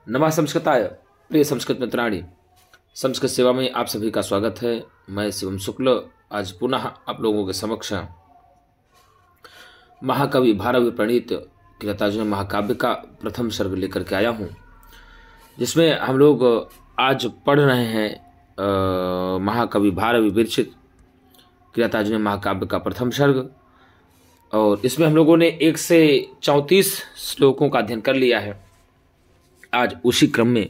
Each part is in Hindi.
नमः संस्कृताय प्रिय संस्कृत मित्राणि, संस्कृत सेवा में आप सभी का स्वागत है। मैं शिवम शुक्ल आज पुनः आप लोगों के समक्ष महाकवि भारवी प्रणीत किरातार्जुन महाकाव्य का प्रथम सर्ग लेकर के आया हूँ, जिसमें हम लोग आज पढ़ रहे हैं महाकवि भारवी विरचित किरातार्जुन महाकाव्य का प्रथम सर्ग। और इसमें हम लोगों ने 1 से 34 श्लोकों का अध्ययन कर लिया है। आज उसी क्रम में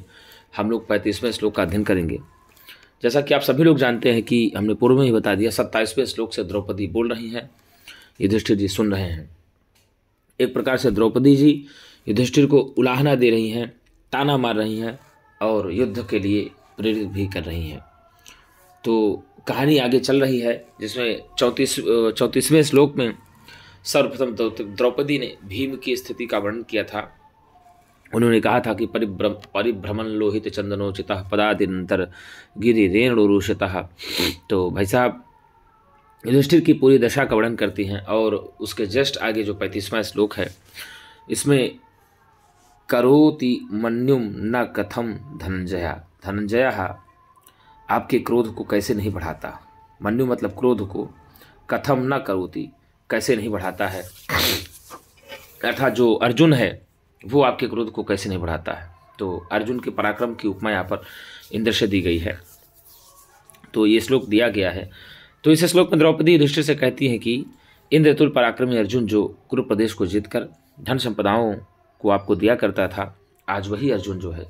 हम लोग 35वें श्लोक का अध्ययन करेंगे। जैसा कि आप सभी लोग जानते हैं कि हमने पूर्व में ही बता दिया, 27वें श्लोक से द्रौपदी बोल रही हैं, युधिष्ठिर जी सुन रहे हैं। एक प्रकार से द्रौपदी जी युधिष्ठिर को उलाहना दे रही हैं, ताना मार रही हैं और युद्ध के लिए प्रेरित भी कर रही हैं। तो कहानी आगे चल रही है, जिसमें 34वें श्लोक में सर्वप्रथम द्रौपदी ने भीम की स्थिति का वर्णन किया था। उन्होंने कहा था कि परिभ्रमण लोहित चंदनोचिता पदादिनंतर गिरि रेणुरुषितः। तो भाई साहब युधिष्ठिर की पूरी दशा का वर्णन करती हैं। और उसके जस्ट आगे जो 35वां श्लोक है, इसमें करोति मन्युम न कथम धनंजय आपके क्रोध को कैसे नहीं बढ़ाता। मन्यु मतलब क्रोध को, कथम न करोति कैसे नहीं बढ़ाता है, अर्थात जो अर्जुन है वो आपके क्रोध को कैसे नहीं बढ़ाता है। तो अर्जुन के पराक्रम की उपमा यहाँ पर इंद्र से दी गई है। तो ये श्लोक दिया गया है। तो इस श्लोक में द्रौपदी युधिष्ठिर से कहती हैं कि इंद्रतुल पराक्रमी अर्जुन जो कुरु प्रदेश को जीतकर धन संपदाओं को आपको दिया करता था, आज वही अर्जुन जो है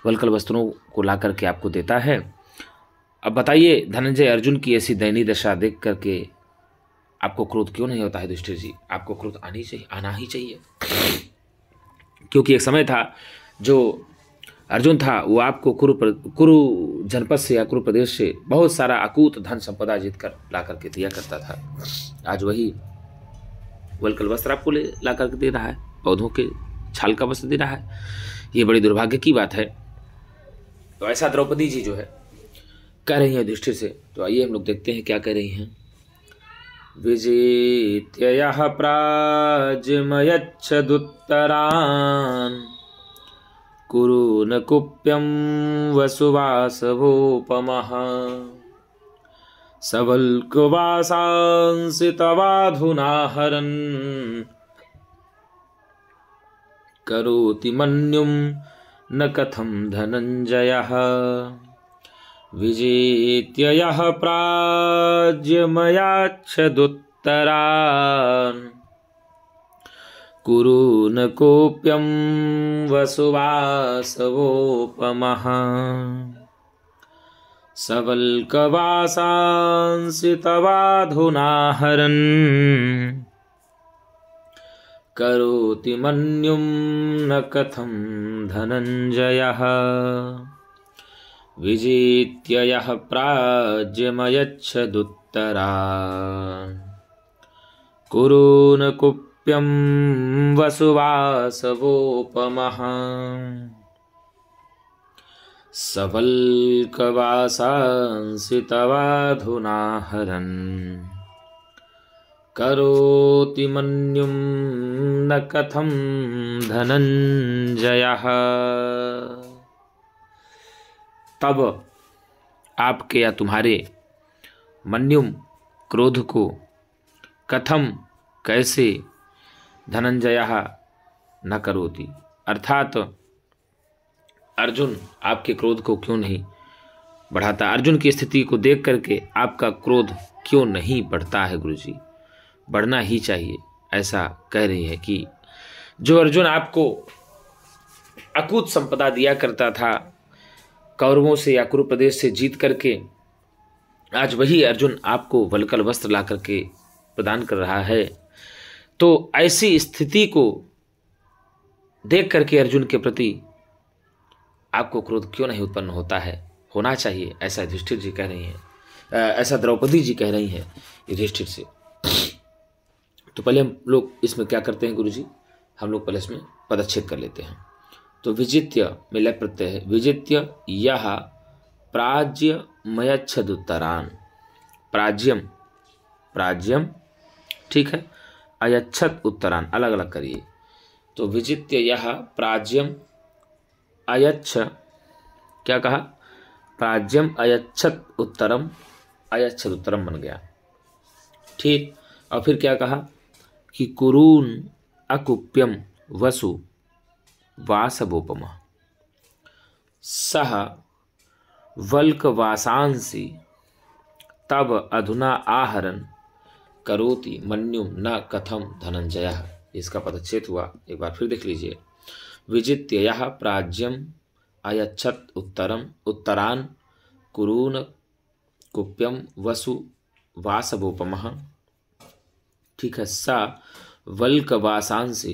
वल्कल वस्त्रों को ला करके आपको देता है। अब बताइए धनंजय, अर्जुन की ऐसी दयनीय दशा देख करके आपको क्रोध क्यों नहीं होता है? युधिष्ठिर जी, आपको क्रोध आना ही चाहिए। क्योंकि एक समय था जो अर्जुन था वो आपको कुरु जनपद से या कुरु प्रदेश से बहुत सारा अकूत धन संपदा जीत कर ला करके दिया करता था। आज वही वल्कल वस्त्र आपको ला करके दे रहा है, पौधों के छाल का वस्त्र दे रहा है। ये बड़ी दुर्भाग्य की बात है। तो ऐसा द्रौपदी जी जो है कह रही है युधिष्ठिर से। तो आइए हम लोग देखते हैं क्या कह रही हैं। विजित्य यः प्राज्यमयच्छदुत्तरान् कुरु न कुप्यं वसुवासवोपमः सबल्कवासांसि तवाधुना हरन् करोति मन्युं न कथं धनञ्जयः विजित्य यः प्राज्यमयाच्छदुत्तरान् कुरु न कोप्यं वसुवासवोपमः सबल्कवासांसि तवाधुना हरन् करोति मन्युं न कथं धनञ्जयः विजित्य यः प्राज्यमयच्छदुत्तरान् कुरु न कुप्यं वसुवासवोपमः सबल्कवासांसि तवाधुना हरन् करोति मन्युं न कथं धनञ्जयः। तब आपके या तुम्हारे मन्युम क्रोध को, कथम कैसे, धनंजय न करोति अर्थात अर्जुन आपके क्रोध को क्यों नहीं बढ़ाता। अर्जुन की स्थिति को देख करके आपका क्रोध क्यों नहीं बढ़ता है? गुरुजी, बढ़ना ही चाहिए। ऐसा कह रही है कि जो अर्जुन आपको अकूत संपदा दिया करता था कौरवों से या कुरु प्रदेश से जीत करके, आज वही अर्जुन आपको वल्कल वस्त्र ला करके प्रदान कर रहा है। तो ऐसी स्थिति को देख करके अर्जुन के प्रति आपको क्रोध क्यों नहीं उत्पन्न होता है? होना चाहिए। ऐसा युधिष्ठिर जी कह रही हैं, ऐसा द्रौपदी जी कह रही हैं युधिष्ठिर से। तो पहले हम लोग इसमें क्या करते हैं गुरुजी, हम लोग पहले इसमें पदच्छेद कर लेते हैं। तो विजित्य में लय प्रत्यय है। विजित्य यह प्राज्यमयच्छदुत्तरान्, प्राज्यम ठीक है, अयच्छत उत्तरान अलग अलग करिए। तो विजित्य यह प्राज्यम अयच्छ, क्या कहा, प्राज्यम अयच्छत उत्तरम, अयच्छत उत्तरम बन गया। ठीक, और फिर क्या कहा कि कुरून अकुप्यम वसु वासवोपम सह वल्कवासांसि तब अधुना आहरन करोति मन्युम न कथम धनंजय। इसका पदच्छेद हुआ, एक बार फिर देख लीजिए। विजित्य यह प्राज्यम अयच्छत उत्तरम उत्तरान कुरून कुप्यम वसु वासवोपमः, ठीक है, सा वल्कवासांसि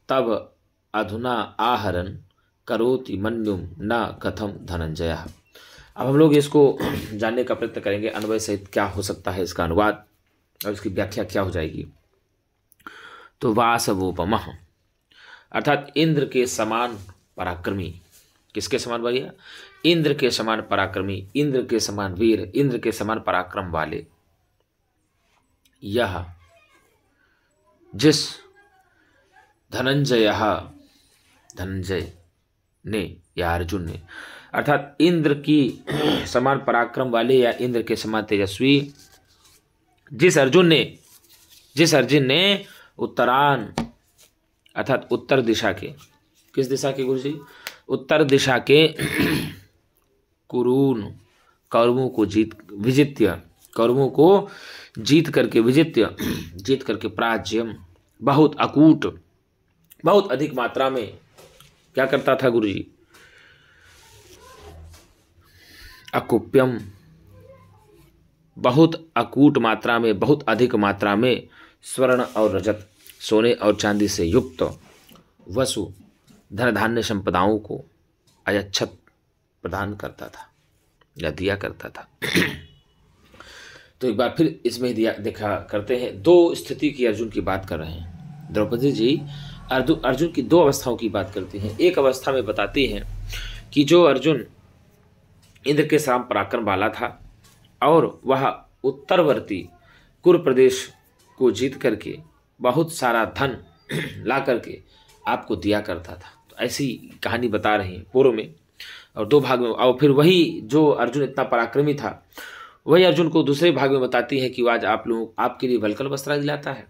तब अधुना आहरन करोति मन्युम न कथम धनंजय। अब हम लोग इसको जानने का प्रयत्न करेंगे अन्वय सहित क्या हो सकता है इसका अनुवाद और इसकी व्याख्या क्या हो जाएगी। तो वासवोपमः अर्थात इंद्र के समान पराक्रमी, किसके समान भैया, इंद्र के समान पराक्रमी, इंद्र के समान वीर, इंद्र के समान पराक्रम वाले, यह जिस धनंजय, धनंजय ने या अर्जुन ने, अर्थात इंद्र की समान पराक्रम वाले या इंद्र के समान तेजस्वी जिस अर्जुन ने उत्तरान अर्थात उत्तर दिशा के, किस दिशा के गुरु जी, उत्तर दिशा के कुरून कौरवों को जीत करके प्राज्यम बहुत अकूट, बहुत अधिक मात्रा में क्या करता था गुरु जी, अकुप्यम बहुत अकूट मात्रा में, बहुत अधिक मात्रा में स्वर्ण और रजत, सोने और चांदी से युक्त वसु धन धान्य संपदाओं को अयच्छत प्रदान करता था या दिया करता था। तो एक बार फिर इसमें देखा करते हैं, दो स्थिति की अर्जुन की बात कर रहे हैं। द्रौपदी जी अर्जुन की दो अवस्थाओं की बात करती हैं। एक अवस्था में बताती हैं कि जो अर्जुन इंद्र के समान पराक्रम वाला था और वह उत्तरवर्ती कुरु प्रदेश को जीत करके बहुत सारा धन ला करके आपको दिया करता था। तो ऐसी कहानी बता रही हैं पूर्व में और दो भाग में। और फिर वही जो अर्जुन इतना पराक्रमी था वही अर्जुन को दूसरे भाग में बताती है कि आज आप लोग आपके लिए वल्कल वस्त्र दिलाता है।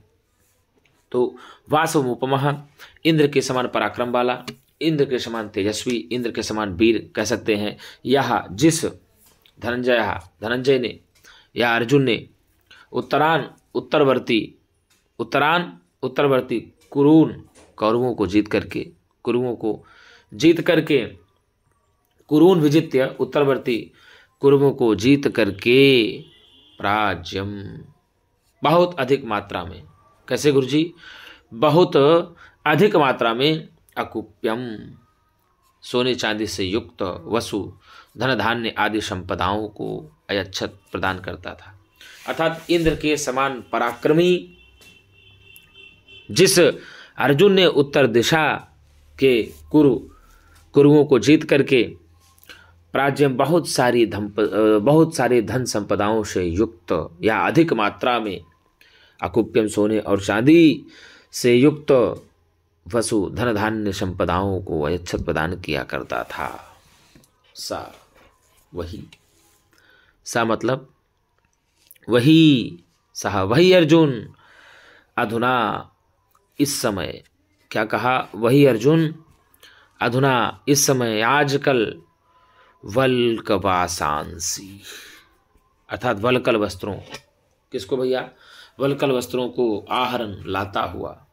तो वासवोपमः इंद्र के समान पराक्रम वाला, इंद्र के समान तेजस्वी, इंद्र के समान वीर कह सकते हैं। यह जिस धनंजय ने या अर्जुन ने उत्तरवर्ती कुरून कौरवों को जीत करके कुरून विजित्य उत्तरवर्ती कुरुओं को जीत करके प्राज्यम बहुत अधिक मात्रा में, कैसे गुरुजी, बहुत अधिक मात्रा में अकुप्यम सोने चांदी से युक्त वसु धन धान्य आदि संपदाओं को अयच्छत प्रदान करता था। अर्थात इंद्र के समान पराक्रमी जिस अर्जुन ने उत्तर दिशा के कुरुओं को जीत करके प्राज्य बहुत सारे धन संपदाओं से युक्त या अधिक मात्रा में अकुप्यम सोने और चांदी से युक्त वसु धन धान्य संपदाओं को अयच्छत प्रदान किया करता था। सा मतलब वही अर्जुन अधुना इस समय, क्या कहा, वही अर्जुन अधुना इस समय आजकल वल्कवासांसी अर्थात वल्कल वस्त्रों, किसको भैया, वल्कल वस्त्रों को आहरण लाता हुआ,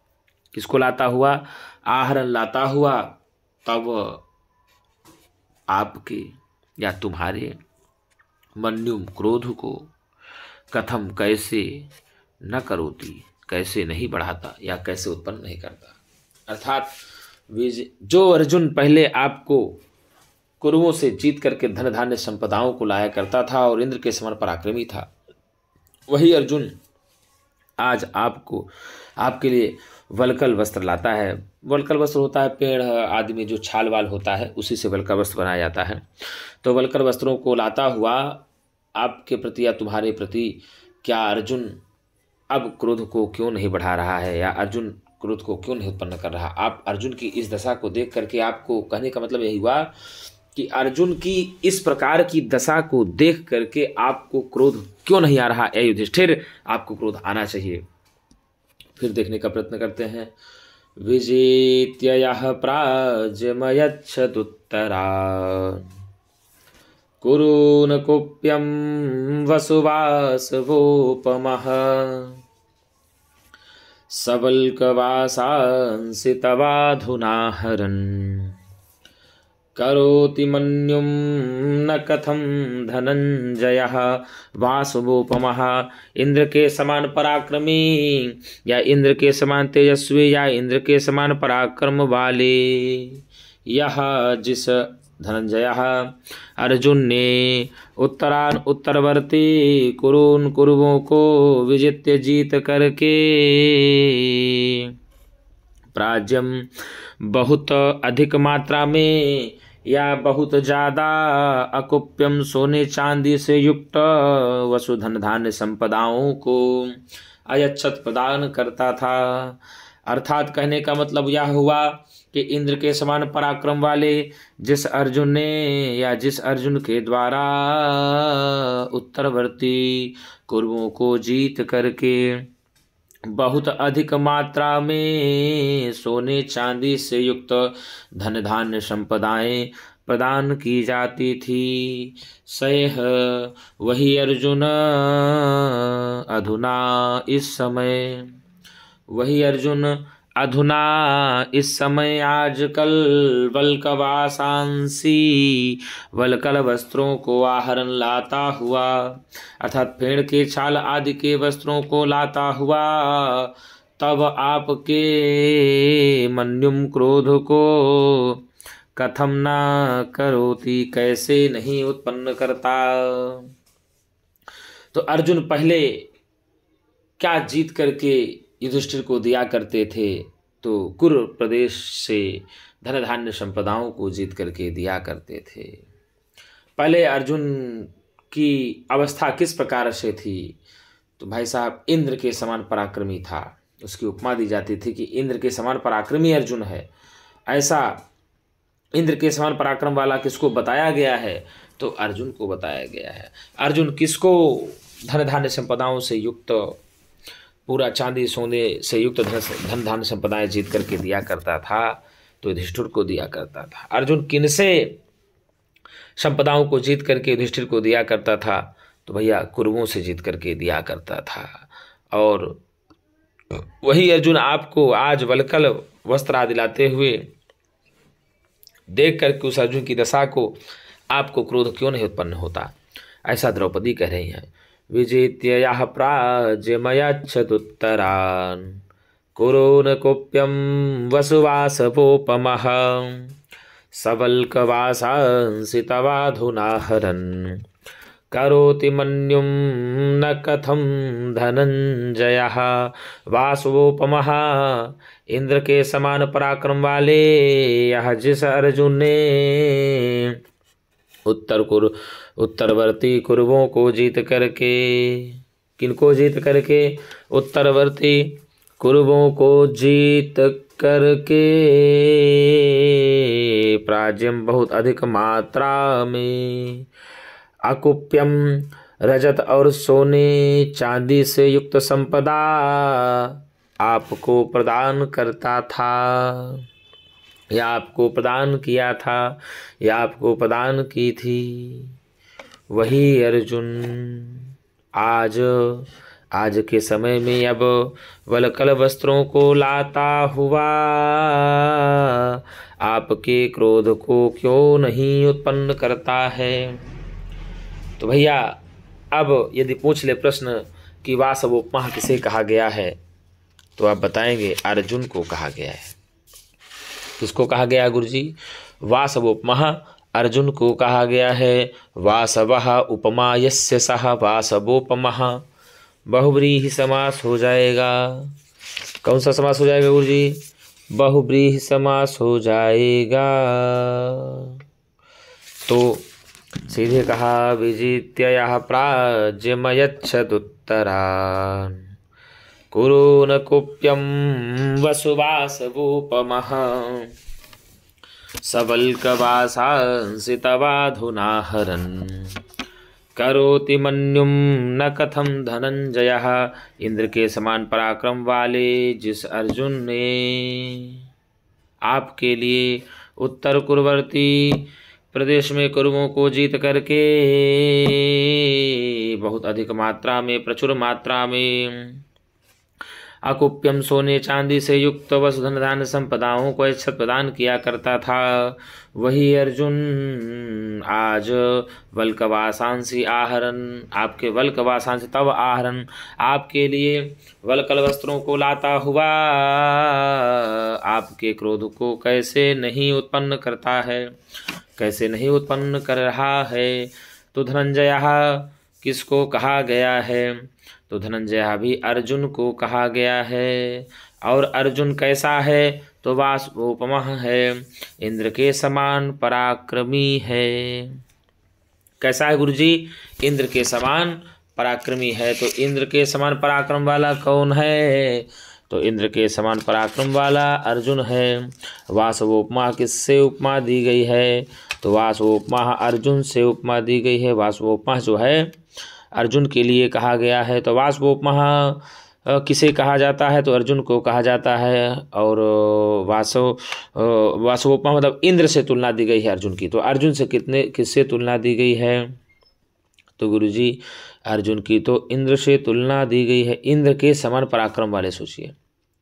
किसको लाता हुआ, आहरण लाता हुआ, तब आपके या तुम्हारे मन्युम क्रोध को कथम कैसे न करोती, कैसे नहीं बढ़ाता या कैसे उत्पन्न नहीं करता। अर्थात जो अर्जुन पहले आपको कुरुओं से जीत करके धन धान्य संपदाओं को लाया करता था और इंद्र के समान पराक्रमी था, वही अर्जुन आज आपके लिए वल्कल वस्त्र लाता है। वल्कल वस्त्र होता है पेड़ आदि में जो छाल वाल होता है, उसी से वल्कल वस्त्र बनाया जाता है। तो वल्कल वस्त्रों को लाता हुआ आपके प्रति या तुम्हारे प्रति क्या अर्जुन अब क्रोध को क्यों नहीं बढ़ा रहा है, या अर्जुन क्रोध को क्यों नहीं उत्पन्न कर रहा। आप अर्जुन की इस दशा को देख करके, आपको कहने का मतलब यही हुआ कि अर्जुन की इस प्रकार की दशा को देख करके आपको क्रोध क्यों नहीं आ रहा। ए युधिष्ठिर, आपको क्रोध आना चाहिए। फिर देखने का प्रयत्न करते हैं। विजेत्य यः प्राज्ञमयच्छदुत्तरान् कुरून् कुप्यं वसुवासवोपमः सबल्कवासांसि तवाधुना हरन् करोति मन्युं न कथं धनंजयः वासवोपमः। इंद्र के समान पराक्रमी या इंद्र के समान तेजस्वी या इंद्र के समान पराक्रम वाले यह जिस धनंजयः अर्जुन ने उत्तरवर्ती कुरून कुरुवों को विजित्य जीत करके प्राज्यम बहुत अधिक मात्रा में या बहुत ज़्यादा अकुप्यम सोने चांदी से युक्त वसुधन धान्य संपदाओं को अयच्छत प्रदान करता था। अर्थात कहने का मतलब यह हुआ कि इंद्र के समान पराक्रम वाले जिस अर्जुन ने या जिस अर्जुन के द्वारा उत्तरवर्ती कुरुओं को जीत करके बहुत अधिक मात्रा में सोने चांदी से युक्त धन धान्य संपदाएं प्रदान की जाती थी, सह वही अर्जुन अधुना इस समय, वही अर्जुन अधुना इस समय आजकल वल्कवासांसी वल्कल वस्त्रों को आहरण लाता हुआ, अर्थात पेड़ के छाल आदि के वस्त्रों को लाता हुआ तब आपके मन्युम क्रोध को कथम न करोति, कैसे नहीं उत्पन्न करता। तो अर्जुन पहले क्या जीत करके युधिष्ठिर को दिया करते थे, तो कुरु प्रदेश से धन धान्य संपदाओं को जीत करके दिया करते थे। पहले अर्जुन की अवस्था किस प्रकार से थी, तो भाई साहब इंद्र के समान पराक्रमी था। उसकी उपमा दी जाती थी कि इंद्र के समान पराक्रमी अर्जुन है। ऐसा इंद्र के समान पराक्रम वाला किसको बताया गया है, तो अर्जुन को बताया गया है। अर्जुन किसको धन धान्य संपदाओं से युक्त, पूरा चांदी सोने से युक्त धन धान्य संपदाएं जीत करके दिया करता था, तो युधिष्ठिर को दिया करता था। अर्जुन किनसे संपदाओं को जीत करके युधिष्ठिर को दिया करता था, तो भैया कुरुओं से जीत करके दिया करता था। और वही अर्जुन आपको आज वल्कल वस्त्र आदि लाते हुए देख करके उस अर्जुन की दशा को आपको क्रोध क्यों नहीं उत्पन्न होता। ऐसा द्रौपदी कह रही हैं। विजेत्य यः प्राज्ञमयच्छदुत्तरान् कुरून् कुप्यं वसुवासवोपमः सबल्कवासांसि तवाधुना हरन् करोति मन्युं न कथं धनंजयः वासवोपमः। इंद्र के समान पराक्रम वाले यह जिस अर्जुन ने उत्तरवर्ती कुरुवों को जीत करके, किनको जीत करके, उत्तरवर्ती कुरुवों को जीत करके प्राज्यम बहुत अधिक मात्रा में अकुप्यम रजत और सोने चांदी से युक्त संपदा आपको प्रदान करता था, या आपको प्रदान किया था, या आपको प्रदान की थी। वही अर्जुन आज के समय में अब वल्कल वस्त्रों को लाता हुआ आपके क्रोध को क्यों नहीं उत्पन्न करता है। तो भैया अब यदि पूछ ले प्रश्न कि वासवोपमा किसे कहा गया है, तो आप बताएंगे अर्जुन को कहा गया है। किसको कहा गया गुरुजी? वासवोपमा अर्जुन को कहा गया है। वासवः उपमा यस्य सः वासवोपमः, बहुव्रीहि समास हो जाएगा। कौन सा समास हो जाएगा गुरुजी? बहुव्रीहि समास हो जाएगा। तो सीधे कहा विजित्य यः प्राज्ञमयच्छदुत्तरान् कुरु न कुप्यं वसुवासवोपमः सबल्कवासांसि तवाधुना हरन् करोति मन्युं न कथम धनंजयः। इंद्र के समान पराक्रम वाले जिस अर्जुन ने आपके लिए उत्तर कुरवर्ती प्रदेश में कुरुओं को जीत करके बहुत अधिक मात्रा में, प्रचुर मात्रा में अकुप्यम सोने चांदी से युक्त वसुधन दान संपदाओं को अच्छत प्रदान किया करता था, वही अर्जुन आज वल्कवासांसी आहरण, आपके वल्कवासांसी तव आहरण, आपके लिए वल्कल वस्त्रों को लाता हुआ आपके क्रोध को कैसे नहीं उत्पन्न करता है, कैसे नहीं उत्पन्न कर रहा है। तो धनंजय किसको कहा गया है? तो धनंजय भी अर्जुन को कहा गया है। और अर्जुन कैसा है? तो वासवोपमः है, इंद्र के समान पराक्रमी है। कैसा है गुरुजी? इंद्र के समान पराक्रमी है। तो इंद्र के समान पराक्रम वाला कौन है? तो इंद्र के समान पराक्रम वाला अर्जुन है। वासवोपमा किससे उपमा दी गई है? तो वासवोपमा अर्जुन से उपमा दी गई है। वासवोपमा जो है अर्जुन के लिए कहा गया है। तो वासवोपमा किसे कहा जाता है? तो अर्जुन को कहा जाता है। और वासवोपमा मतलब इंद्र से तुलना दी गई है अर्जुन की। तो अर्जुन से किससे तुलना दी गई है? तो गुरुजी अर्जुन की तो इंद्र से तुलना दी गई है। इंद्र के समान पराक्रम वाले सोचिए।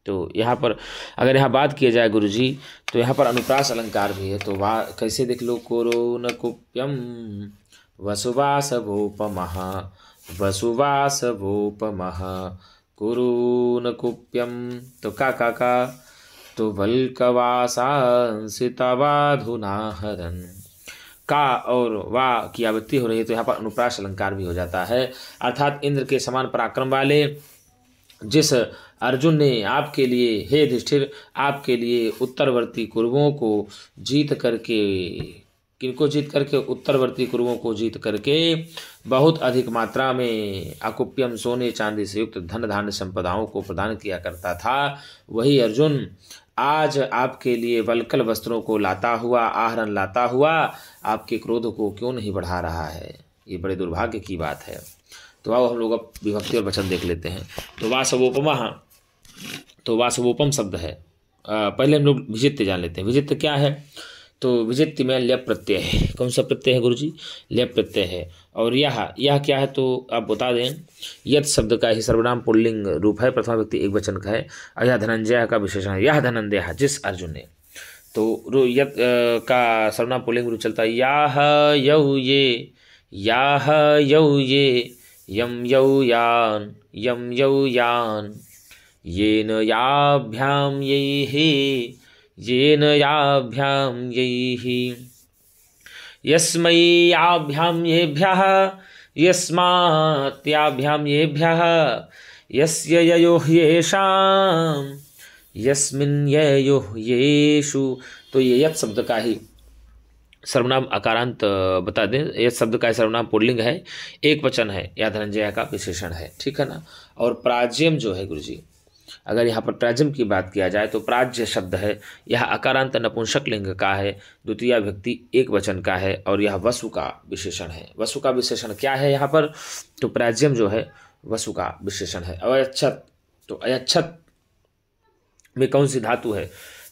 तो यहाँ पर अगर यहाँ बात किया जाए गुरुजी, तो यहाँ पर अनुप्रास अलंकार भी है। तो वाह कैसे देख लो, कोरो न कुप्यम वसुवासवोपमः वसुवासवोपमः कुरु न कुप्यम। तो का तो वल्कवासांसि तवाधुना हरन्। का और वाह की आवृत्ति हो रही है, तो यहाँ पर अनुप्रास अलंकार भी हो जाता है। अर्थात इंद्र के समान पराक्रम वाले जिस अर्जुन ने आपके लिए, हे युधिष्ठिर, आपके लिए उत्तरवर्ती कुरुओं को जीत करके, किनको जीत करके? उत्तरवर्ती कुरुओं को जीत करके बहुत अधिक मात्रा में अकुप्यम सोने चांदी से युक्त धन धान्य संपदाओं को प्रदान किया करता था, वही अर्जुन आज आपके लिए वल्कल वस्त्रों को लाता हुआ, आहरण लाता हुआ आपके क्रोध को क्यों नहीं बढ़ा रहा है? ये बड़े दुर्भाग्य की बात है। तो आओ हम लोग अब विभक्ति और वचन देख लेते हैं। तो वासवोपमा, तो वासवोपम शब्द है। पहले हम लोग विजित्य जान लेते हैं। विजित्य क्या है? तो विजित्य में ल्यप प्रत्यय है। कौन सा प्रत्यय है गुरुजी? ल्यप प्रत्यय है। और यह क्या है? तो आप बता दें। यत शब्द का ही सर्वनाम पुल्लिंग रूप है, प्रथमा व्यक्ति एक वचन का है। और यह धनंजय का विशेषण है। यह धनंजय जिस अर्जुन ने, तो यत का सर्वनाम पुल्लिंग रूप चलता है। याह यौ ये, याह यौ ये, यम यौ यान, यम यौ यान, येन याभ्याम यैहि, येन याभ्याम यैहि, यस्मै याभ्याम येभ्यः, यस्मात्याभ्याम येभ्यः, यस्य ययोः येषां, यस्मिन् ययोः येषु। तो ये यत् शब्द का ही सर्वनाम अकारांत बता दें। यत् शब्द का सर्वनाम पुल्लिंग है, एक वचन है, या धनंजय का विशेषण है, ठीक है ना। और प्राज्यम जो है गुरुजी, अगर यहाँ पर प्राज्यम की बात किया जाए तो प्राज्य शब्द है, यह अकारांत नपुंसक लिंग का है, द्वितीय व्यक्ति एक वचन का है, और यह वसु का विशेषण है। वसु का विशेषण क्या है यहाँ पर? तो प्राज्यम जो है वसु का विशेषण है। अयच्छत, तो अयच्छत में कौन सी धातु है?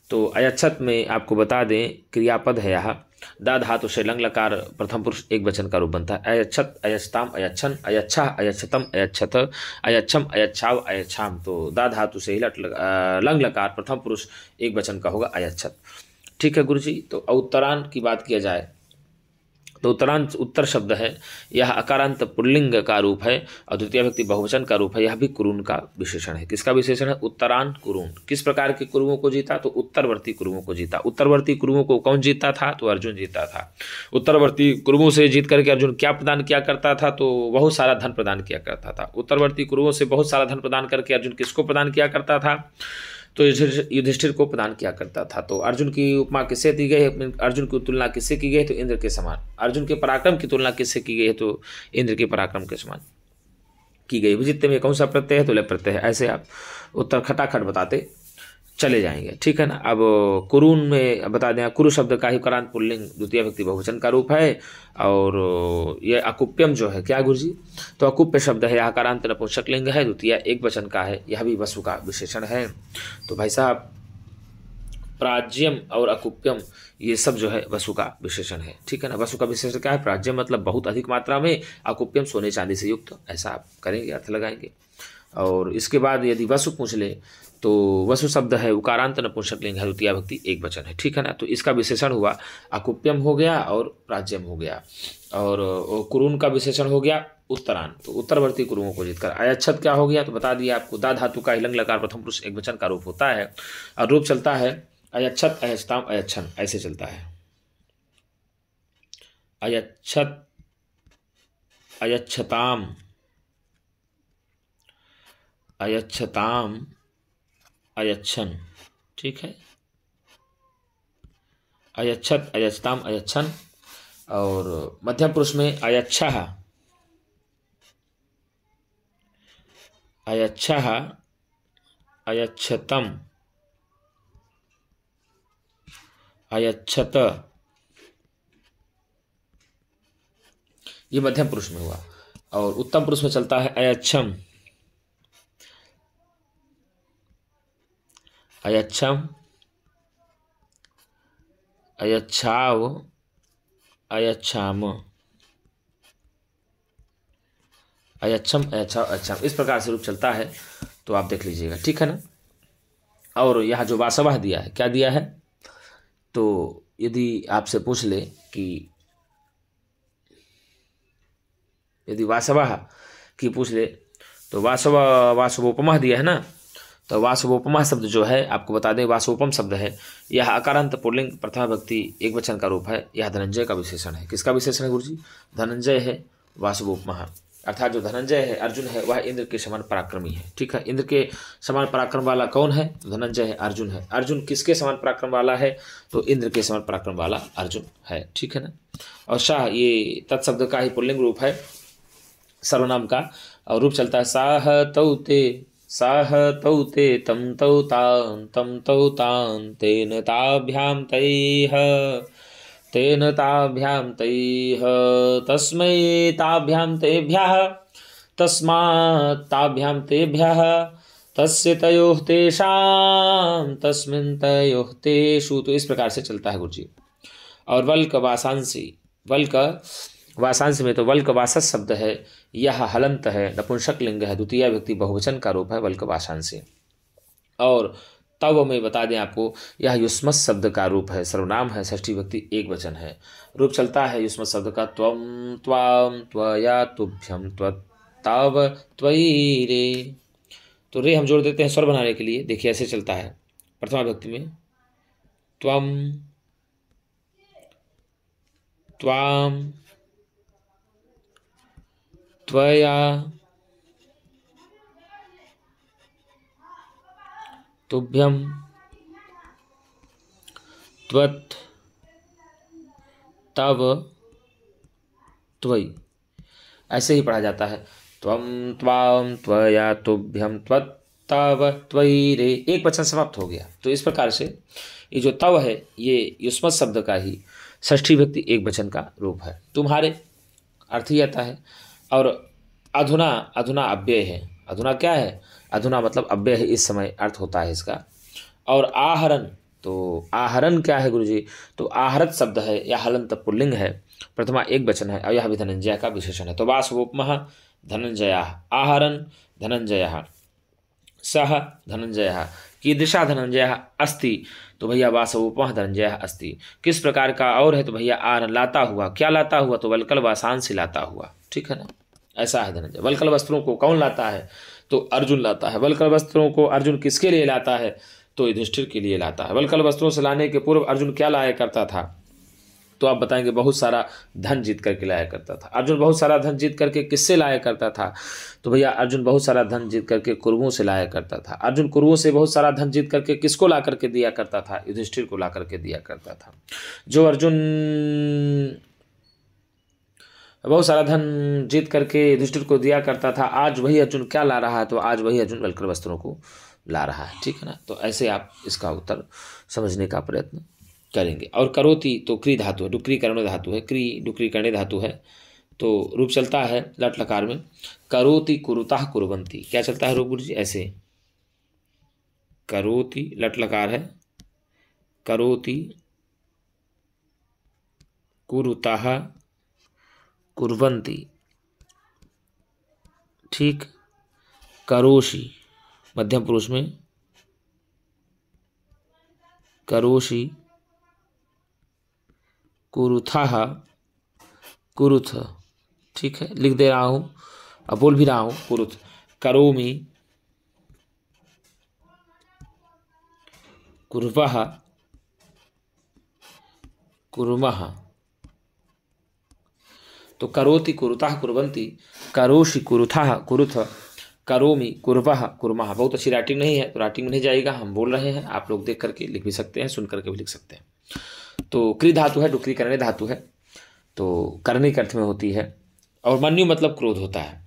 तो अयच्छत में आपको बता दें क्रियापद है यहाँ। दा धातु से लंग लकार प्रथम पुरुष एक वचन का रूप बनता है। अयच्छत, अयच्छताम, अयच्छन, अयच्छा, अयच्छतम, अयच्छत, अयच्छम, अयच्छाव, अयच्छाम। तो दा धातु से ही लंग लकार प्रथम पुरुष एक वचन का होगा अयच्छत, ठीक है गुरुजी। तो उत्तरांत की बात किया जाए तो उत्तरांत उत्तर शब्द है, यह अकारांत पुल्लिंग का रूप है और द्वितीय व्यक्ति बहुवचन का रूप है। यह भी कुरुन का विशेषण है। किसका विशेषण है? उत्तरांत कुरुन। किस प्रकार के कुरुओं को जीता? तो उत्तरवर्ती कुरुओं को जीता। उत्तरवर्ती कुरुओं को कौन जीता था? तो अर्जुन जीता था। उत्तरवर्ती कुरुओं से जीत करके अर्जुन क्या प्रदान किया करता था? तो बहुत सारा धन प्रदान किया करता था। उत्तरवर्ती कुरुओं से बहुत सारा धन प्रदान करके अर्जुन किसको प्रदान किया करता था? तो युधिष्ठिर को प्रदान किया करता था। तो अर्जुन की उपमा किससे दी गई है? अर्जुन की तुलना किससे की गई है? तो इंद्र के समान। अर्जुन के पराक्रम की तुलना किससे की गई है? तो इंद्र के पराक्रम के समान। की गई। विजित्य में कौन सा प्रत्यय है? तो लय प्रत्यय है। ऐसे आप उत्तर खटाखट बताते चले जाएंगे, ठीक है ना। अब कुरून में बता दें, कुरु शब्द का ही करांत पुल्लिंग द्वितीय व्यक्ति बहुवचन का रूप है। और ये अकुप्यम जो है क्या गुरु जी? तो अकुप्य शब्द है, यहाँ करांत नपुंसक लिंग है, द्वितीय एक वचन का है, यह भी वसु का विशेषण है। तो भाई साहब प्राज्यम और अकुप्यम ये सब जो है वसु का विशेषण है, ठीक है ना। वसु का विशेषण क्या है? प्राज्यम मतलब बहुत अधिक मात्रा में, अकुप्यम सोने चांदी से युक्त, ऐसा आप करेंगे, अर्थ लगाएंगे। और इसके बाद यदि वसु पूछ ले तो वसु शब्द है उकारांत नपुंसक लिंग है, द्वितीय भक्ति एक वचन है, ठीक है ना। तो इसका विशेषण हुआ अकुप्यम हो गया और प्राज्यम हो गया। और कुरून का विशेषण हो गया उत्तरान, तो उत्तरवर्ती कुरुओं को जीतकर। अयच्छत क्या हो गया? तो बता दिया आपको, दा धातु का हिलंग लकार प्रथम पुरुष एक वचन का रूप होता है और रूप चलता है अयच्छत अयच्छताम अयच्छन, ऐसे चलता है। अयच्छत अयच्छताम अयच्छताम अयच्छन, ठीक है। अयच्छत अयच्छताम अयच्छन। और मध्यम पुरुष में अयच्छः अयच्छः अयच्छतम अयच्छत, ये मध्यम पुरुष में हुआ। और उत्तम पुरुष में चलता है अयच्छम अयच्छम अयच्छाव अयच्छाम अयच्छम अयच्छाव अयच्छाम, इस प्रकार से रूप चलता है। तो आप देख लीजिएगा, ठीक है ना। और यहाँ जो वासवः दिया है, क्या दिया है? तो यदि आपसे पूछ ले कि यदि वासवः की पूछ ले तो वासवोपमा दिया है ना। तो वासवोपमा शब्द जो है आपको बता दें, वासवोपम शब्द है, यह अकारांत पुल्लिंग प्रथमा भक्ति एक वचन का रूप है। यह धनंजय का विशेषण है। किसका विशेषण है गुरुजी? धनंजय है वासवोपमा, अर्थात जो धनंजय है अर्जुन है वह इंद्र के समान पराक्रमी है, ठीक है। इंद्र के समान पराक्रम वाला कौन है? तो धनंजय है, अर्जुन है। अर्जुन किसके समान पराक्रम वाला है? तो इंद्र के समान पराक्रम वाला अर्जुन है, ठीक है ना। और शाह ये तत्शब्द का ही पुल्लिंग रूप है सर्वनाम का, और रूप चलता है साह तौ ते तम तौ तान तेन ताभ्यां तैः तस्मै ताभ्यां तेभ्यः तस्मात् ताभ्यां तेभ्यः तस्य तयोः तेषां तस्मिन् तयोः तेषु। तो इस प्रकार से चलता है गुरुजी। और वल्क वासांश में तो वल्क वासस शब्द है, यह हलंत है, नपुंसक लिंग है, द्वितीय व्यक्ति बहुवचन का रूप है वल्क वासांशी। और तव में बता दें आपको, यह युष्मत् शब्द का रूप है, सर्वनाम है, षष्ठी व्यक्ति एक वचन है। रूप चलता है युष्मत् शब्द का त्वम त्वाम त्वया तुभ्यम त्वत्ताव त्वयि रे। तो रे हम जोड़ देते हैं स्वर बनाने के लिए। देखिए ऐसे चलता है प्रथमा व्यक्ति में, त्वम त्वाम त्वया तुभ्यम त्वत् तव त्वयि, ऐसे ही पढ़ा जाता है। त्वम त्वाम त्वया तुभ्यम त्वत् तव त्वयि रे, एक वचन समाप्त हो गया। तो इस प्रकार से ये जो तव है ये युष्मत् शब्द का ही षष्ठी व्यक्ति एक वचन का रूप है। तुम्हारे अर्थ ही आता है। और अधुना अव्यय है। अधुना क्या है? अधुना मतलब अव्यय है, इस समय अर्थ होता है इसका। और आहरण, तो आहरण क्या है गुरुजी? तो आहरत शब्द है, यह हलंत पुल्लिंग है, प्रथमा एक वचन है और यह भी धनंजय का विशेषण है। तो वासवोपमः धनंजयः, आहरण धनंजयः, सह धनंजयः, कीदृशा धनंजयः अस्ति, तो भैया वासवोपमः धनंजयः अस्ति। किस प्रकार का और है? तो भैया आहरण लाता हुआ। क्या लाता हुआ? तो वल्कल वासांसी लाता हुआ, ठीक है ना। ऐसा है धनंजय। वल्कल वस्त्रों को कौन लाता है? तो अर्जुन लाता है। वल्कल वस्त्रों को अर्जुन किसके लिए लाता है? तो युधिष्ठिर के लिए लाता है। वल्कल वस्त्रों से लाने के पूर्व अर्जुन क्या लाया करता था? तो आप बताएंगे बहुत सारा धन जीत करके लाया करता था। अर्जुन बहुत सारा धन जीत करके किससे लाया करता था? तो भैया अर्जुन बहुत सारा धन जीत करके कुरुओं से लाया करता था। अर्जुन कुरुओं से बहुत सारा धन जीत करके किसको ला करके दिया करता था? युधिष्ठिर को ला करके दिया करता था। बहुत सारा धन जीत करके युधिष्ठिर को दिया करता था। आज वही अर्जुन क्या ला रहा है? तो आज वही अर्जुन वल्कल वस्त्रों को ला रहा है। ठीक है ना? तो ऐसे आप इसका उत्तर समझने का प्रयत्न करेंगे। और करोति तो क्री धातु है, डुक्री कर्ण धातु है, क्री डुक्री कर्ण धातु है, तो रूप चलता है लट लकार में करोति कुरुताः कुर्वन्ति। क्या चलता है रूप गुरु जी? ऐसे करोति लट लकार है, करोति कुरुताः कुर्वन्ति। ठीक, करोषि मध्यम पुरुष में करोषि कुरुथः कुरुथ। ठीक है, लिख दे रहा हूँ, अब बोल भी रहा हूँ। कुरुथ करोमि कुर्वः कुर्मः। तो करोति कुरुताः कुर्वन्ति, करोषि कुरुथः कुरुथ, करोमि कुर्वः कुर्मः। बहुत अच्छी राइटिंग नहीं है तो राइटिंग में नहीं जाएगा, हम बोल रहे हैं, आप लोग देख करके लिख भी सकते हैं, सुन करके भी लिख सकते हैं। तो क्री धातु है, डुक्री करने धातु है, तो करने के अर्थ में होती है। और मन्यु मतलब क्रोध होता है।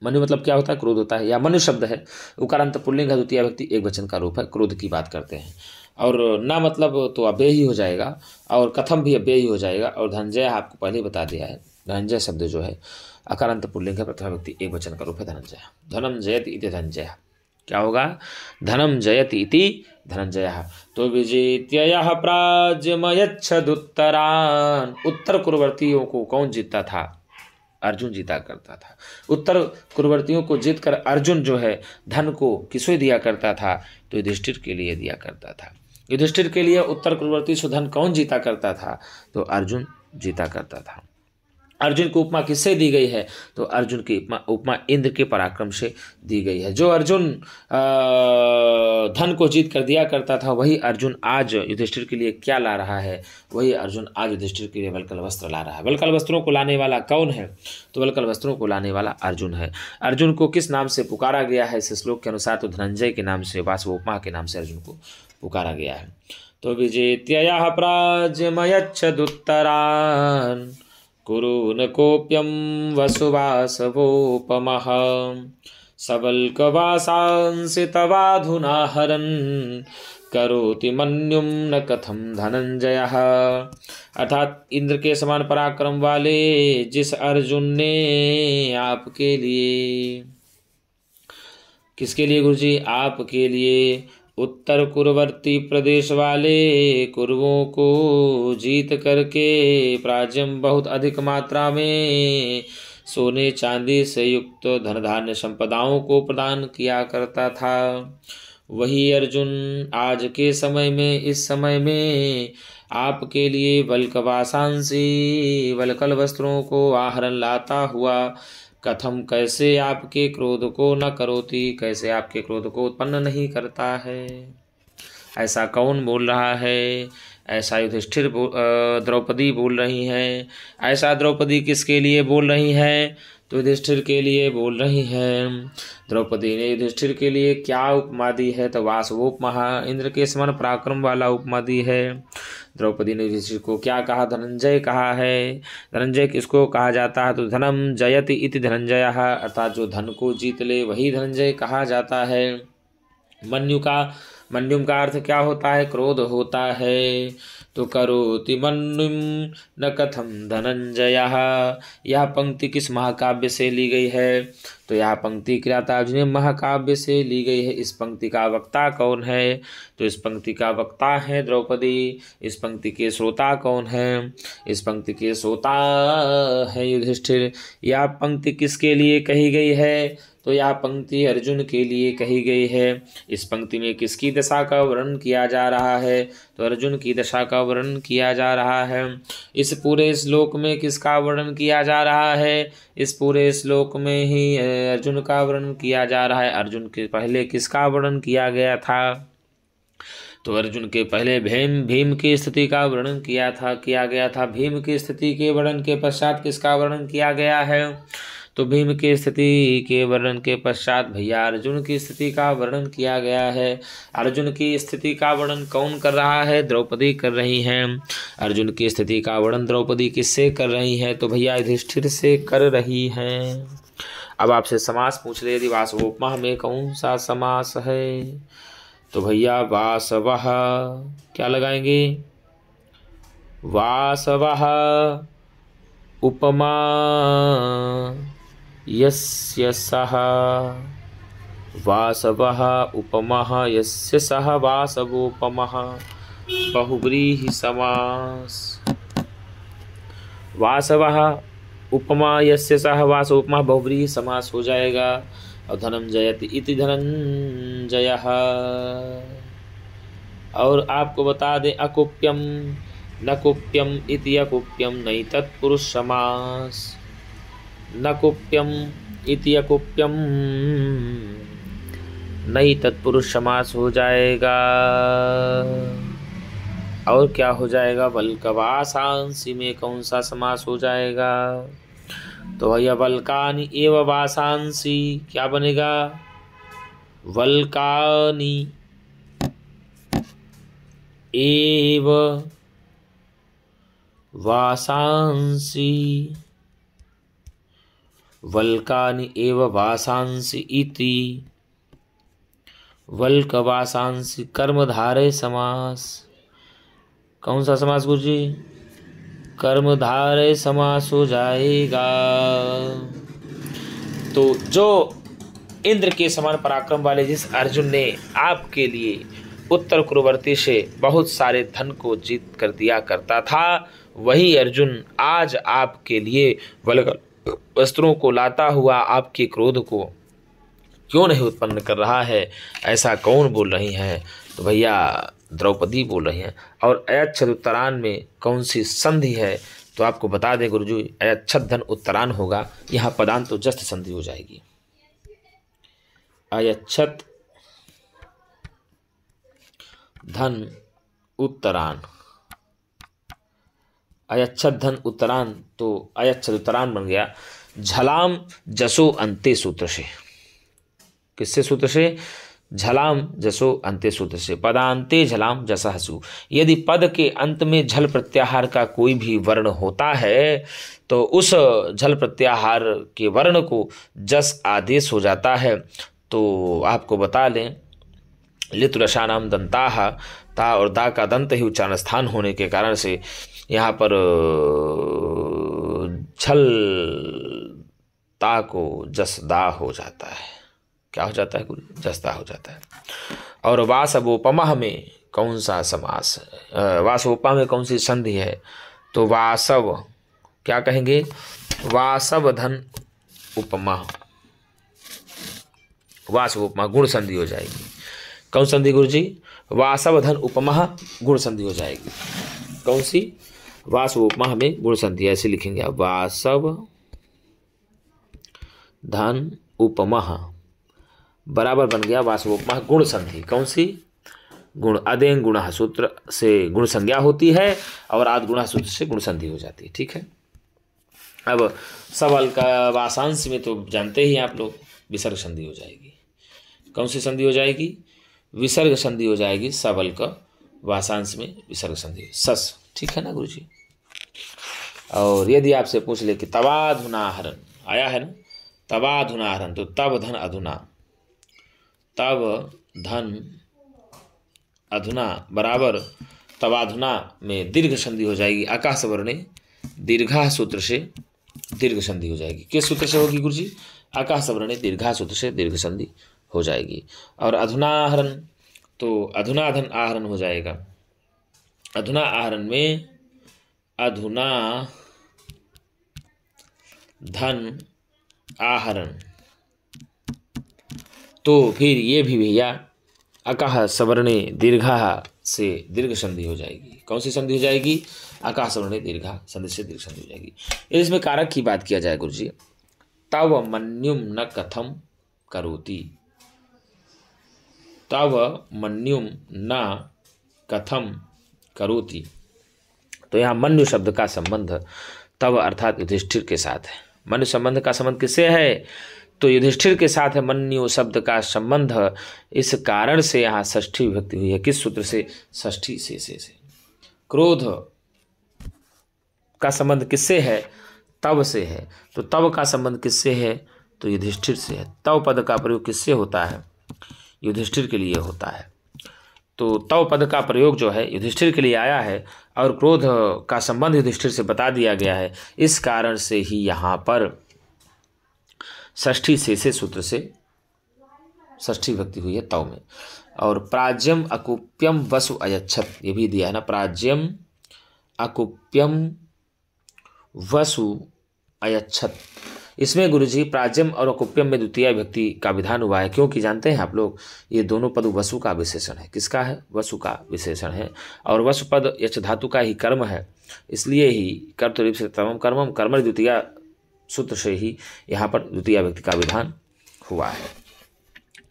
मन्यु मतलब क्या होता है? क्रोध होता है। या मनु शब्द है, उकारांत पुल्लिंग है, द्वितीय व्यक्ति एक वचन का रूप है, क्रोध की बात करते हैं। और ना मतलब तो अव्यय ही हो जाएगा, और कथम भी अव्यय ही हो जाएगा। और धनंजय आपको पहले ही बता दिया है, धनंजय शब्द जो है अकारांत पुल्लिंग है, प्रथम व्यक्ति एक वचन का रूप है धनंजय। धनम जयति इति धनंजय। क्या होगा? धनम जयति इति धनंजय। तो विजेत्ययः प्राज्यमयच्छदुत्तरान्। उत्तर कुरवर्तियों को कौन जीतता था? अर्जुन जीता करता था। उत्तर कुरवर्तियों को जीतकर अर्जुन जो है धन को किसको दिया करता था? तो युधिष्ठिर के लिए दिया करता था। युधिष्ठिर के लिए उत्तर कुरवर्ती से धन कौन जीता करता था? तो अर्जुन जीता करता था। अर्जुन को उपमा किससे दी गई है? तो अर्जुन की उपमा इंद्र के पराक्रम से दी गई है। जो अर्जुन धन को जीत कर दिया करता था, वही अर्जुन आज युधिष्ठिर के लिए क्या ला रहा है? वही अर्जुन आज युधिष्ठिर के लिए वल्कल वस्त्र ला रहा है। वल्कल वस्त्रों को लाने वाला कौन है? तो वल्कल वस्त्रों को लाने वाला अर्जुन है। अर्जुन को किस नाम से पुकारा गया है इस श्लोक के अनुसार? तो धनंजय के नाम से, वासव उपमा के नाम से अर्जुन को पुकारा गया है। तो विजेत्ययः प्राज्यमयच्छदुत्तरान् कुरु कोप्यम वसुवासवोपमः सबल्कवासांसि तवाधुना हरन् करोति मन्युं न कथम धनंजयः। अर्थात इंद्र के समान पराक्रम वाले जिस अर्जुन ने आपके लिए, किसके लिए गुरुजी? आपके लिए उत्तर कुरवर्ती प्रदेश वाले कुरुओं को जीत करके प्राज्यम बहुत अधिक मात्रा में सोने चांदी से युक्त धन धान्य संपदाओं को प्रदान किया करता था, वही अर्जुन आज के समय में, इस समय में आपके लिए वल्कवासांसी वल्कल वस्त्रों को आहरण लाता हुआ कथम कैसे आपके क्रोध को न करोति, कैसे आपके क्रोध को उत्पन्न नहीं करता है। ऐसा कौन बोल रहा है? ऐसा युधिष्ठिर द्रौपदी बोल रही हैं। ऐसा द्रौपदी किसके लिए बोल रही हैं? तो युधिष्ठिर के लिए बोल रही हैं। द्रौपदी ने युधिष्ठिर के लिए क्या उपमा दी है? तो वासवोपमा, इंद्र के समान पराक्रम वाला उपमा दी है। द्रौपदी ने युधिष्ठिर को क्या कहा? धनंजय कहा है। धनंजय किसको कहा जाता है? तो धनम जयति इति धनंजयः, अर्थात जो धन को जीत ले वही धनंजय कहा जाता है। मन्युम का अर्थ क्या होता है? क्रोध होता है। तो करोति मन्युम न कथम धनंजयः। यह पंक्ति किस महाकाव्य से ली गई है? तो यह पंक्ति किरातार्जुनीय महाकाव्य से ली गई है। इस पंक्ति का वक्ता कौन है? तो इस पंक्ति का वक्ता है द्रौपदी। इस पंक्ति के श्रोता कौन है? इस पंक्ति के श्रोता है युधिष्ठिर। यह पंक्ति किसके लिए कही गई है? तो यह पंक्ति अर्जुन के लिए कही गई है। इस पंक्ति में किसकी दशा का वर्णन किया जा रहा है? तो अर्जुन की दशा का वर्णन किया जा रहा है। इस पूरे श्लोक में किसका वर्णन किया जा रहा है? इस पूरे श्लोक में ही अर्जुन का वर्णन किया जा रहा है। अर्जुन के पहले किसका वर्णन किया गया था? तो अर्जुन के पहले भीम की स्थिति का वर्णन किया गया था। भीम की स्थिति के वर्णन के पश्चात किसका वर्णन किया गया है? तो भीम की स्थिति के वर्णन के पश्चात भैया अर्जुन की स्थिति का वर्णन किया गया है। अर्जुन की स्थिति का वर्णन कौन कर रहा है? द्रौपदी कर रही हैं। अर्जुन की स्थिति का वर्णन द्रौपदी किससे कर रही हैं? तो भैया युधिष्ठिर से कर रही हैं। अब आपसे समास पूछ ले, यदि वासवोपमा में कौन सा समास है? तो भैया वासवः क्या लगाएंगे? वासवः उपमा यस्य सः, वासवः उपमः यस्य सः वासवोपमः बहुव्रीहि समास। वासवः उपमा यस्य सः वासवोपमः बहुव्रीहि समास हो जाएगा। और धनंजयति इति धनंजयः। और आपको बता दें अकुप्यम न कुप्यम इति अकुप्यम नहीं तत्पुरुष समास। न कुप्यम इति अकुप्यम नहीं तत्पुरुष समास हो जाएगा। और क्या हो जाएगा? वल्कवासांसी में कौन सा समास हो जाएगा? तो भैया वल्कानि एव वासांसी क्या बनेगा? वल्कानि एव वासांसी, वल्कानि एव वासांसी इति वल्कवासांसी कर्मधारय समास। कौन सा समास गुरुजी? कर्मधारय समास हो जाएगा। तो जो इंद्र के समान पराक्रम वाले जिस अर्जुन ने आपके लिए उत्तर कुरुवर्ती से बहुत सारे धन को जीत कर दिया करता था, वही अर्जुन आज आपके लिए वस्त्रों को लाता हुआ आपके क्रोध को क्यों नहीं उत्पन्न कर रहा है? ऐसा कौन बोल रही हैं? तो भैया द्रौपदी बोल रही हैं। और अयच्छद उत्तरान में कौन सी संधि है? तो आपको बता दें गुरुजी, अयच्छद धन उत्तरान होगा। यहाँ पदांत तो जस्त संधि हो जाएगी। अयच्छद धन उत्तरान, अयच्छद धन उत्तरान, तो अयच्छद उत्तरान बन गया झलाम जसो अंते सूत्र से। किससे सूत्र से? झलाम जसो अंते सूत्र से। पदांते झलाम जसहसु। यदि पद के अंत में झल प्रत्याहार का कोई भी वर्ण होता है तो उस झल प्रत्याहार के वर्ण को जस आदेश हो जाता है। तो आपको बता लें लितुरसानाम दंताः, ता और दा का दंत ही उच्चारण स्थान होने के कारण से यहाँ पर झल ता को जसदा हो जाता है। क्या हो जाता है गुरु? जसदा हो जाता है। और वासवोपमा में कौन सा समास है? वासवोपमा में कौन सी संधि है? तो वासव क्या कहेंगे? वासव धन उपमा, वासवोपमा गुण संधि हो जाएगी। कौन संधि गुरु जी? वासव धन उपमा गुण संधि हो जाएगी। कौन सी? वासवोपमा में गुण संधि। ऐसे लिखेंगे आप, वासव धन उपमा बराबर बन गया वासवोपमा गुण संधि। कौन सी? गुण अदेंग गुण सूत्र से गुण संज्ञा होती है और आद गुण सूत्र से गुण संधि हो जाती है। ठीक है। अब सवाल का वासांश में तो जानते ही आप लोग विसर्ग संधि हो जाएगी। कौन सी संधि हो जाएगी? विसर्ग संधि हो जाएगी। सबल का वासांश में विसर्ग संधि सस। ठीक है ना गुरु जी। और यदि आपसे पूछ ले कि तवाधुनाहरण आया है ना, तवाधुनाहरण, तो तब धन अधुना, तब धन अधुना बराबर तवाधुना में दीर्घ संधि हो जाएगी। आकाश वर्णे दीर्घा सूत्र से दीर्घ संधि हो जाएगी। किस सूत्र से होगी गुरु जी? आकाश वर्णे दीर्घा सूत्र से दीर्घ संधि हो जाएगी। और अधुनाहरण तो अधुनाधन आहरण हो जाएगा। अधुना आहरण में अधुना धन आहरण, तो फिर ये भी भैया अकाह सवर्णे दीर्घा से दीर्घ संधि हो जाएगी। कौन सी संधि हो जाएगी? अकाह सवर्णे दीर्घा संधि से दीर्घ संधि हो जाएगी। इसमें कारक की बात किया जाए गुरुजी, तव मन्युम न कथम करोति, तव मन्युम न कथम करोति। तो यहाँ मन्यु शब्द का संबंध तव अर्थात युधिष्ठिर के साथ है। मन्यु संबंध का संबंध किससे है? तो युधिष्ठिर के साथ है मन्यु शब्द का संबंध। इस कारण से यहाँ षष्ठी विभक्ति हुई है। किस सूत्र से? षष्ठी से। क्रोध का संबंध किससे है? तव से है। तो तव का संबंध किससे है? तो युधिष्ठिर से है। तव पद का प्रयोग किससे होता है? युधिष्ठिर के लिए होता है। तो तव पद का प्रयोग जो है युधिष्ठिर के लिए आया है और क्रोध का संबंध युधिष्ठिर से बता दिया गया है। इस कारण से ही यहाँ पर षष्ठी से सूत्र से षष्ठी विभक्ति हुई है तव में। और प्राज्यम अकुप्यम वसु अयच्छत, ये भी दिया है ना, प्राज्यम अकुप्यम वसु अयच्छत। इसमें गुरुजी प्राज्यम और अकुप्यम में द्वितीय विभक्ति का विधान हुआ है, क्योंकि जानते हैं आप लोग ये दोनों पद वसु का विशेषण है। किसका है? वसु का विशेषण है। और वसु पद यच धातु का ही कर्म है, इसलिए ही कर्तृ से तमम कर्मम कर्मणि द्वितीय सूत्र से ही यहाँ पर द्वितीय विभक्ति का विधान हुआ है।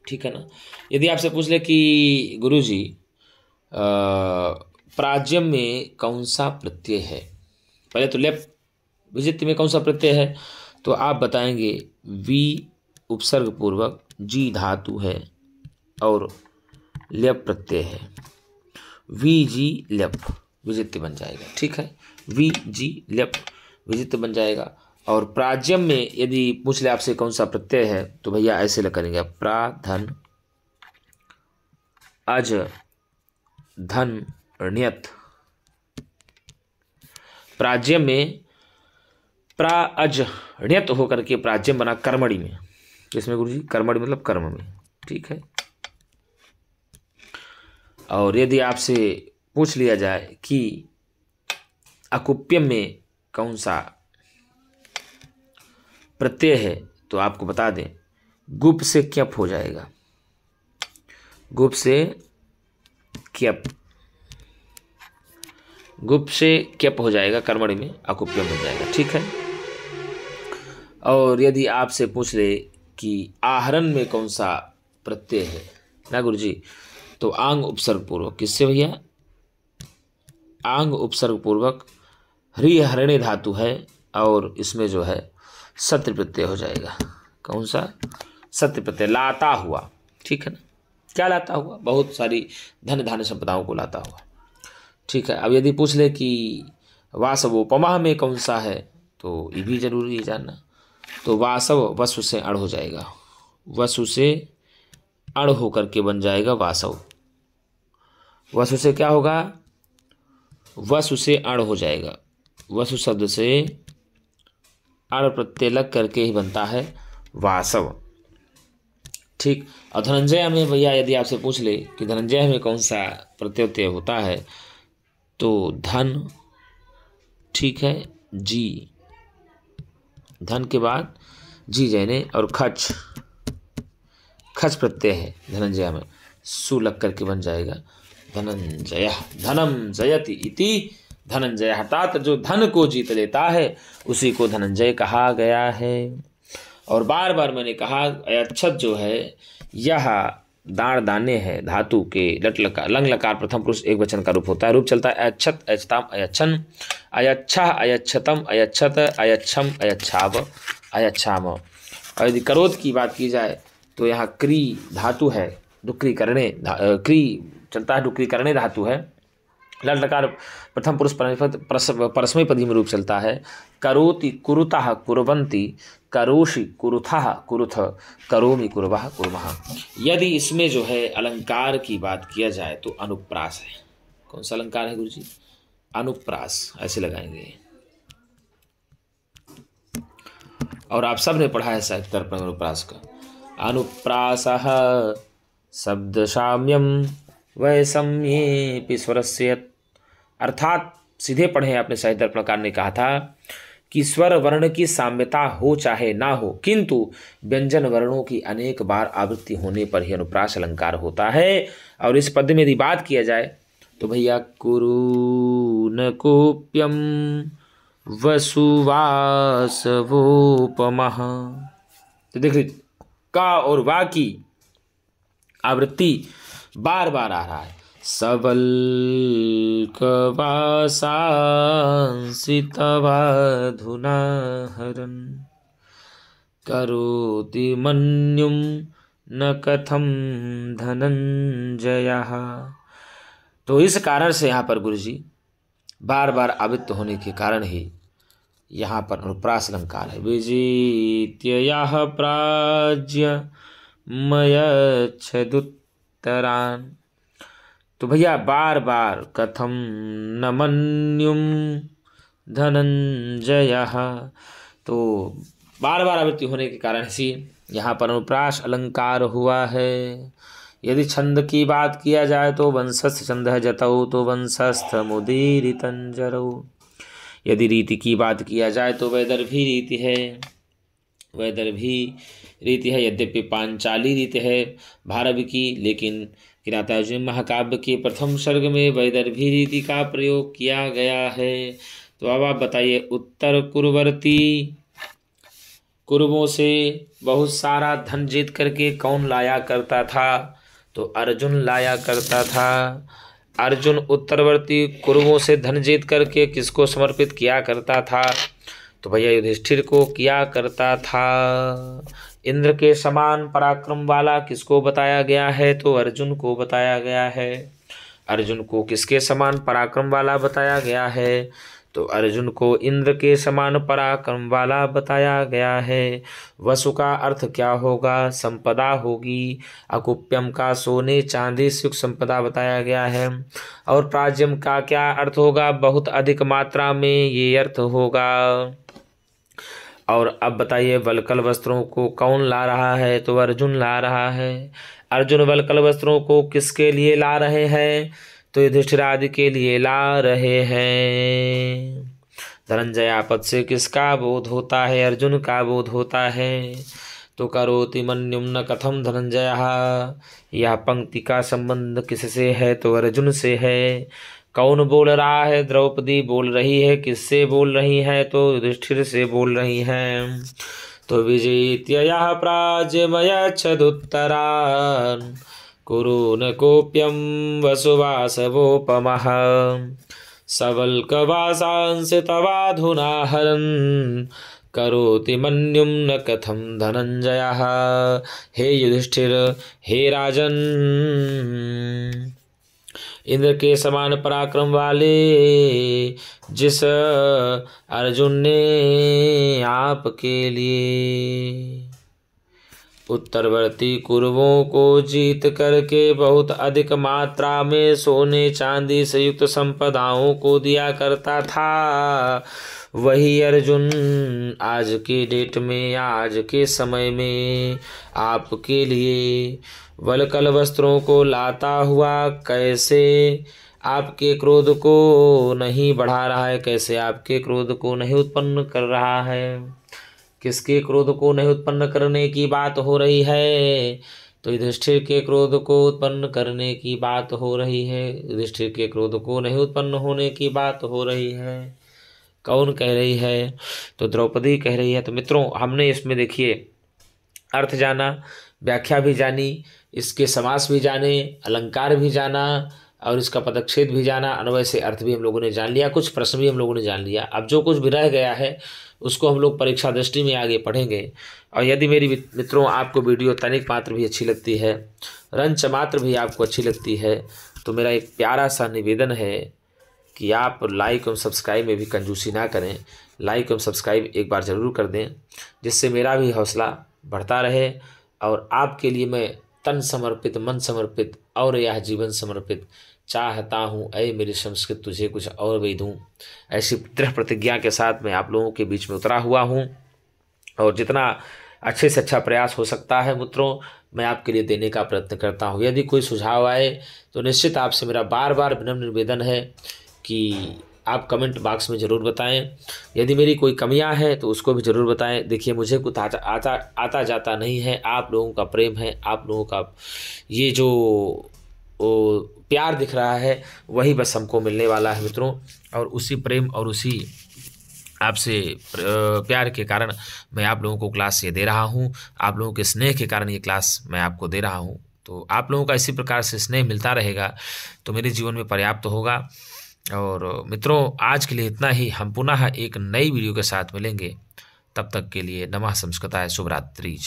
ठीक है ना। यदि आपसे पूछ ले कि गुरुजी प्राज्यम में कौन सा प्रत्यय है, पहले तो लेप विजित्य में कौन सा प्रत्यय है, तो आप बताएंगे वी उपसर्ग पूर्वक जी धातु है और लेप प्रत्यय है। वी जी लेप विजित्य बन जाएगा। ठीक है, वी जी लेप विजित्य बन जाएगा। और प्राज्यम में यदि पूछ ले आपसे कौन सा प्रत्यय है, तो भैया ऐसे करेंगे, प्रा धन अज धन ण्यत। प्राज्यम में प्रा अज ण्यत होकर के प्राज्यम बना कर्मणि में। इसमें गुरुजी कर्मणि मतलब कर्म में। ठीक है। और यदि आपसे पूछ लिया जाए कि अकुप्यम में कौन सा प्रत्यय है, तो आपको बता दें गुप से क्यप हो जाएगा। गुप से क्यप, गुप से क्यप हो जाएगा, कर्मणि में अकुप्यम हो जाएगा। ठीक है। और यदि आपसे पूछ ले कि आहरण में कौन सा प्रत्यय है ना गुरुजी, तो आंग उपसर्ग पूर्वक। किससे भैया? आंग उपसर्ग पूर्वक ह्री हरणे धातु है और इसमें जो है सत्य प्रत्यय हो जाएगा। कौन सा? सत्य प्रत्यय, लाता हुआ। ठीक है ना। क्या लाता हुआ? बहुत सारी धन धान्य संपदाओं को लाता हुआ। ठीक है। अब यदि पूछ ले कि वासवोपमा में कौन सा है, तो ये भी जरूरी है जानना। तो वासव वसु से अड़ हो जाएगा, वसु से अड़ होकर के बन जाएगा वासव। वसु से क्या होगा? वसु से अड़ हो जाएगा। वसु शब्द से अड़ प्रत्यय लग करके ही बनता है वासव। ठीक। और धनंजय में भैया यदि आपसे पूछ ले कि धनंजय में कौन सा प्रत्यय होता है, तो धन। ठीक है। जी, धन के बाद जी जैने और खच, खच प्रत्यय है धनंजय में, सु लग करके बन जाएगा धनंजय। धनम जयति इति धनंजय, अर्थात जो धन को जीत लेता है उसी को धनंजय कहा गया है। और बार बार मैंने कहा अयच्छत जो है यह दाण दाने है धातु के लट लकार लंग लकार प्रथम पुरुष एक वचन का रूप होता है। रूप चलता है अयच्छत अयच्छताम अयच्छन अयच्छा अयच्छतम अयच्छत अयच्छम अयच्छाव अयच्छाम। और यदि करोध की बात की जाए तो यहाँ क्री धातु है, डुक्री करणे क्री चलता है, डुक्री करणे धातु है। लट लकार प्रथम पुरुष परस्मै पदी में रूप चलता है। करोति कुरुतः कुर्वन्ति करोषि कुरुथः कुरुथ करोमि कुर्वः कुर्मः। यदि इसमें जो है अलंकार की बात किया जाए तो अनुप्रास है। कौन सा अलंकार है गुरुजी? अनुप्रास, ऐसे लगाएंगे। और आप सब ने पढ़ा है साहित्य दर्पण अनुप्रास का। अनुप्रासः शब्द साम्यम वैषम्ये स्वरस्य, अर्थात सीधे पढ़े आपने साहित्य दर्पणकार ने कहा था कि स्वर वर्ण की साम्यता हो चाहे ना हो, किंतु व्यंजन वर्णों की अनेक बार आवृत्ति होने पर ही अनुप्रास अलंकार होता है। और इस पद में यदि बात किया जाए तो भैया कुरु न कोप्यम वसुवासवोपमः, तो देख लीजिए का और वा की आवृत्ति बार बार आ रहा है। सबल कवासांसितवाधुना हरन करोति मन्युम न कथम धनंजयः। तो इस कारण से यहाँ पर गुरुजी बार बार आवृत्त होने के कारण ही यहाँ पर अनुप्रास अलंकार है। विजित्य यः प्राज्य मयच्छदुत्तरान्। तो भैया बार बार कथम न मन्युम धनंजय, तो बार बार आवृत्ति होने के कारण से यहाँ पर अनुप्रास अलंकार हुआ है। यदि छंद की बात किया जाए तो वंशस्थ छंद है जतौ, तो वंशस्थ मुदीरितंजरौ। यदि रीति की बात किया जाए तो वैदर्भी रीति है, वैदर्भी रीति है। यद्यपि पांचाली रीति है भारवी की, लेकिन किरातार्जुन महाकाव्य के प्रथम सर्ग में वैदर्भी रीति का प्रयोग किया गया है। तो अब आप बताइए, उत्तर कुरवर्ती कुरवों से बहुत सारा धन जीत करके कौन लाया करता था? तो अर्जुन लाया करता था। अर्जुन उत्तरवर्ती कुरवों से धन जीत करके किसको समर्पित किया करता था? तो भैया युधिष्ठिर को किया करता था। इंद्र के समान पराक्रम वाला किसको बताया गया है? तो अर्जुन को बताया गया है। अर्जुन को किसके समान पराक्रम वाला बताया गया है? तो अर्जुन को इंद्र के समान पराक्रम वाला बताया गया है। वसु का अर्थ क्या होगा? संपदा होगी। अकुप्यम का सोने चांदी सुख संपदा बताया गया है। और प्राज्यम का क्या अर्थ होगा? बहुत अधिक मात्रा में ये अर्थ होगा। और अब बताइए, वल्कल वस्त्रों को कौन ला रहा है? तो अर्जुन ला रहा है। अर्जुन वल्कल वस्त्रों को किसके लिए ला रहे हैं? तो युधिष्ठिर आदि के लिए ला रहे हैं। धनंजय आपद से किसका बोध होता है? अर्जुन का बोध होता है। तो करोति मन्युम न कथम धनंजय, यह पंक्ति का संबंध किससे है? तो अर्जुन से है। कौन बोल रहा है? द्रौपदी बोल रही है। किससे बोल रही है? तो युधिष्ठिर से बोल रही हैं। तो विजित्य यः प्राज्यमयच्छदुत्तरान् कुरु न कोप्यम वसुवासवोपमः सवल्कवासांसि तवाधुना हरन् करोति मन्युम न कथम धनंजयः। हे युधिष्ठिर, हे राजन, इंद्र के समान पराक्रम वाले जिस अर्जुन ने आपके लिए उत्तरवर्ती कुरवों को जीत करके बहुत अधिक मात्रा में सोने चांदी से युक्त संपदाओं को दिया करता था, वही अर्जुन आज के डेट में, आज के समय में आपके लिए वल्कल वस्त्रों को लाता हुआ कैसे आपके क्रोध को नहीं बढ़ा रहा है? कैसे आपके क्रोध को नहीं उत्पन्न कर रहा है? किसके क्रोध को नहीं उत्पन्न करने की बात हो रही है? तो युधिष्ठिर के क्रोध को उत्पन्न करने की बात हो रही है। युधिष्ठिर के क्रोध को नहीं उत्पन्न होने की बात हो रही है। कौन कह रही है? तो द्रौपदी कह रही है। तो मित्रों, हमने इसमें देखिए अर्थ जाना, व्याख्या भी जानी, इसके समास भी जाने, अलंकार भी जाना और इसका पदच्छेद भी जाना, अन्वय से अर्थ भी हम लोगों ने जान लिया, कुछ प्रश्न भी हम लोगों ने जान लिया। अब जो कुछ भी रह गया है उसको हम लोग परीक्षा दृष्टि में आगे पढ़ेंगे। और यदि मेरी मित्रों आपको वीडियो तनिक मात्र भी अच्छी लगती है, रंच मात्र भी आपको अच्छी लगती है, तो मेरा एक प्यारा सा निवेदन है कि आप लाइक और सब्सक्राइब में भी कंजूसी ना करें। लाइक और सब्सक्राइब एक बार ज़रूर कर दें, जिससे मेरा भी हौसला बढ़ता रहे और आपके लिए मैं तन समर्पित, मन समर्पित और यह जीवन समर्पित चाहता हूँ। ऐ मेरी संस्कृत तुझे कुछ और भी दूँ, ऐसी दृढ़ प्रतिज्ञा के साथ मैं आप लोगों के बीच में उतरा हुआ हूँ। और जितना अच्छे से अच्छा प्रयास हो सकता है मित्रों, मैं आपके लिए देने का प्रयत्न करता हूँ। यदि कोई सुझाव आए तो निश्चित आपसे मेरा बार बार विनम्र निवेदन है कि आप कमेंट बॉक्स में ज़रूर बताएं। यदि मेरी कोई कमियां हैं तो उसको भी ज़रूर बताएं। देखिए, मुझे कुछ आता जाता नहीं है, आप लोगों का प्रेम है, आप लोगों का ये जो प्यार दिख रहा है वही बस हमको मिलने वाला है मित्रों। और उसी प्रेम और उसी आपसे प्यार के कारण मैं आप लोगों को क्लास ये दे रहा हूँ। आप लोगों के स्नेह के कारण ये क्लास मैं आपको दे रहा हूँ। तो आप लोगों का इसी प्रकार से स्नेह मिलता रहेगा तो मेरे जीवन में पर्याप्त होगा। और मित्रों, आज के लिए इतना ही। हम पुनः एक नई वीडियो के साथ मिलेंगे। तब तक के लिए नमः संस्कृताय, शुभ रात्रि।